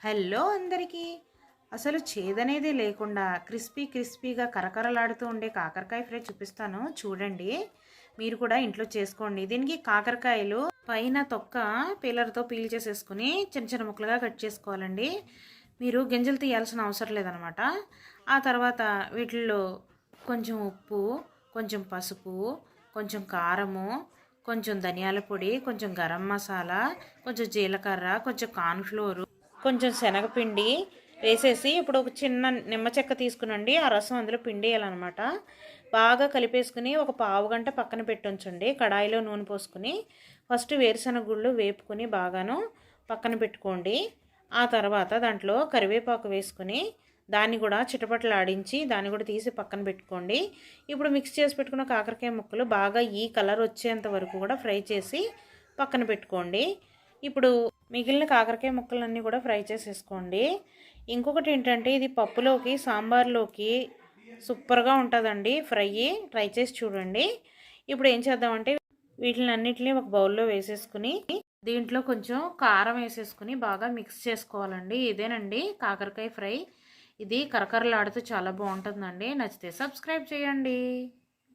Hello అందరికీ. అసలు చేదనేది లేకుండా క్రిస్పీగా కరకరలాడుతూ ఉండే కాకరకాయ ఫ్రై చూపిస్తాను చూడండి. మీరు కూడా ఇంట్లో చేసుకోండి. దీనికి కాకరకాయలు పైన తొక్క పీలర్తో పీల్ చేసేసుకుని చిన్న చిన్న ముక్కలుగా కట్ చేసుకోవాలండి. మీరు గింజలు తీయాల్సిన అవసరం లేదనమాట. ఆ తర్వాత వీటిల్లో కొంచెం ఉప్పు, కొంచెం పసుపు, కొంచెం కారము, కొంచెం ధనియాల పొడి, కొంచెం గరం మసాలా, కొంచెం జీలకర్ర, కొంచెం కార్న్ఫ్లోరు, కొంచెం శనగపిండి వేసేసి ఇప్పుడు ఒక చిన్న నిమ్మ చెక్క తీసుకునండి. ఆ రసం అందులో పిండేయాలన్నమాట. బాగా కలిపేసుకుని ఒక పావు గంట పక్కన పెట్టుంచండి. కడాయిలో నూనె పోసుకుని ఫస్ట్ వేరుశనగ గుళ్ళు వేపుకుని బాగాను పక్కన పెట్టుకోండి. ఆ తర్వాత దాంట్లో కరివేపాకు వేసుకుని దాన్ని కూడా చిటపటలాడించి దాన్ని కూడా తీసి పక్కన పెట్టుకోండి. ఇప్పుడు మిక్స్ చేసి పెట్టుకున్న కాకరకాయ ముక్కలు బాగా ఈ కలర్ వచ్చేంత వరకు కూడా ఫ్రై చేసి పక్కన పెట్టుకోండి. ఇప్పుడు మిగిలిన కాకరకాయ ముక్కలన్నీ కూడా ఫ్రై చేసేసుకోండి. ఇంకొకటి ఏంటంటే ఇది పప్పులోకి సాంబార్లోకి సూపర్గా ఉంటుందండి. ట్రై చేసి చూడండి. ఇప్పుడు ఏం చేద్దామంటే వీటిని అన్నిటిని ఒక బౌల్లో వేసేసుకుని దీంట్లో కొంచెం కారం వేసేసుకుని బాగా మిక్స్ చేసుకోవాలండి. ఇదేనండి కాకరకాయ ఫ్రై. ఇది కరకరలాడుతూ చాలా బాగుంటుందండి. నచ్చితే సబ్స్క్రైబ్ చేయండి.